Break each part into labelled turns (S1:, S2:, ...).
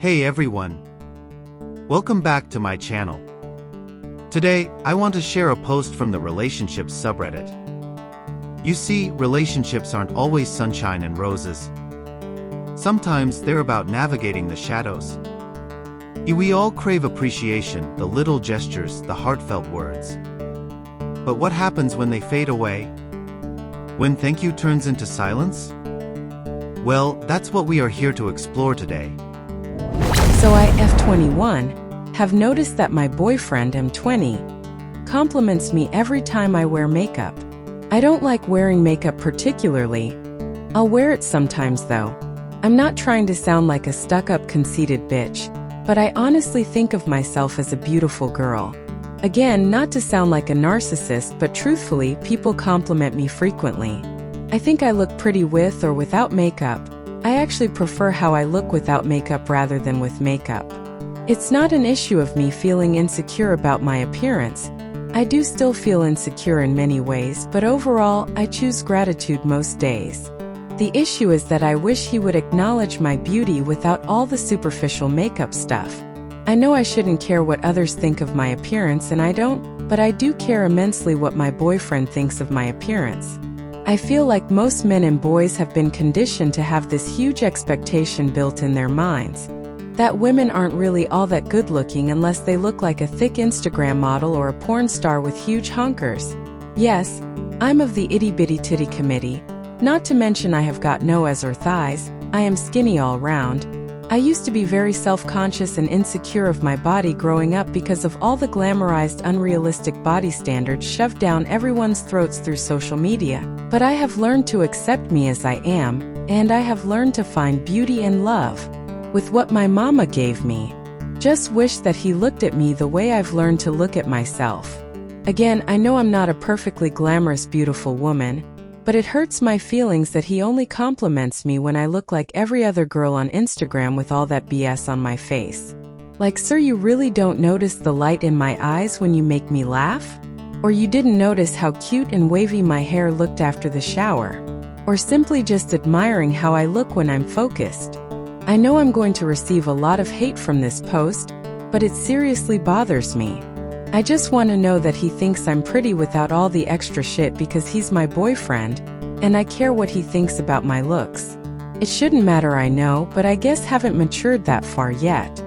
S1: Hey everyone! Welcome back to my channel. Today, I want to share a post from the relationships subreddit. You see, relationships aren't always sunshine and roses. Sometimes they're about navigating the shadows. We all crave appreciation, the little gestures, the heartfelt words. But what happens when they fade away? When thank you turns into silence? Well, that's what we are here to explore today.
S2: So I, F21, have noticed that my boyfriend, M20, compliments me every time I wear makeup. I don't like wearing makeup particularly. I'll wear it sometimes though. I'm not trying to sound like a stuck-up conceited bitch, but I honestly think of myself as a beautiful girl. Again, not to sound like a narcissist, but truthfully, people compliment me frequently. I think I look pretty with or without makeup. I actually prefer how I look without makeup rather than with makeup. It's not an issue of me feeling insecure about my appearance. I do still feel insecure in many ways, but overall, I choose gratitude most days. The issue is that I wish he would acknowledge my beauty without all the superficial makeup stuff. I know I shouldn't care what others think of my appearance, and I don't, but I do care immensely what my boyfriend thinks of my appearance. I feel like most men and boys have been conditioned to have this huge expectation built in their minds that women aren't really all that good looking unless they look like a thick Instagram model or a porn star with huge honkers. Yes, I'm of the itty-bitty titty committee. Not to mention I have got no ass or thighs. I am skinny all round. I used to be very self-conscious and insecure of my body growing up because of all the glamorized, unrealistic body standards shoved down everyone's throats through social media. But I have learned to accept me as I am, and I have learned to find beauty and love with what my mama gave me. Just wish that he looked at me the way I've learned to look at myself. Again, I know I'm not a perfectly glamorous, beautiful woman, but it hurts my feelings that he only compliments me when I look like every other girl on Instagram with all that BS on my face. Like, sir, you really don't notice the light in my eyes when you make me laugh? Or you didn't notice how cute and wavy my hair looked after the shower? Or simply just admiring how I look when I'm focused? I know I'm going to receive a lot of hate from this post, but it seriously bothers me. I just want to know that he thinks I'm pretty without all the extra shit because he's my boyfriend, and I care what he thinks about my looks. It shouldn't matter, I know, but I guess haven't matured that far yet.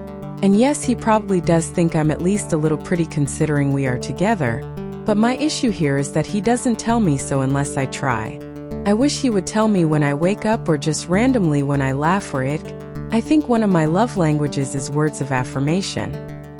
S2: And yes, he probably does think I'm at least a little pretty considering we are together, but my issue here is that he doesn't tell me so unless I try. I wish he would tell me when I wake up or just randomly when I laugh or ick. I think one of my love languages is words of affirmation.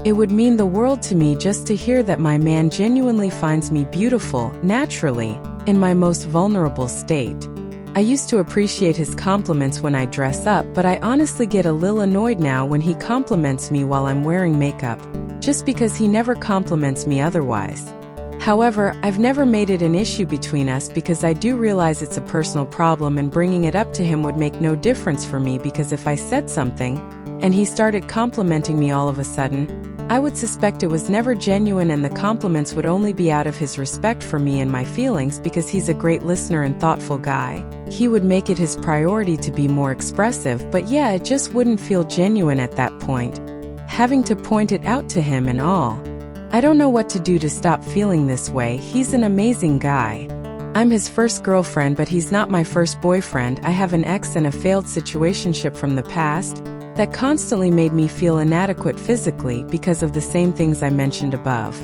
S2: It would mean the world to me just to hear that my man genuinely finds me beautiful, naturally, in my most vulnerable state. I used to appreciate his compliments when I dress up, but I honestly get a little annoyed now when he compliments me while I'm wearing makeup, just because he never compliments me otherwise. However, I've never made it an issue between us because I do realize it's a personal problem, and bringing it up to him would make no difference for me, because if I said something and he started complimenting me all of a sudden, I would suspect it was never genuine, and the compliments would only be out of his respect for me and my feelings because he's a great listener and thoughtful guy. He would make it his priority to be more expressive, but yeah, it just wouldn't feel genuine at that point, having to point it out to him and all. I don't know what to do to stop feeling this way. He's an amazing guy. I'm his first girlfriend, but he's not my first boyfriend. I have an ex and a failed situationship from the past that constantly made me feel inadequate physically because of the same things I mentioned above.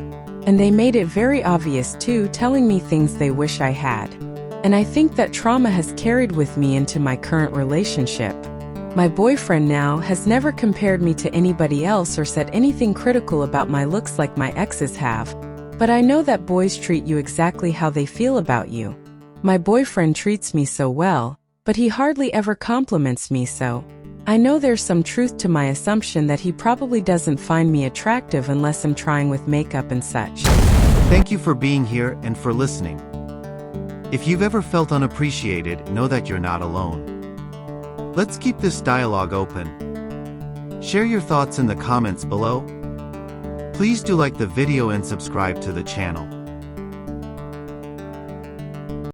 S2: And they made it very obvious too, telling me things they wish I had. And I think that trauma has carried with me into my current relationship. My boyfriend now has never compared me to anybody else or said anything critical about my looks like my exes have. But I know that boys treat you exactly how they feel about you. My boyfriend treats me so well, but he hardly ever compliments me, so I know there's some truth to my assumption that he probably doesn't find me attractive unless I'm trying with makeup and such.
S1: Thank you for being here and for listening. If you've ever felt unappreciated, know that you're not alone. Let's keep this dialogue open. Share your thoughts in the comments below. Please do like the video and subscribe to the channel.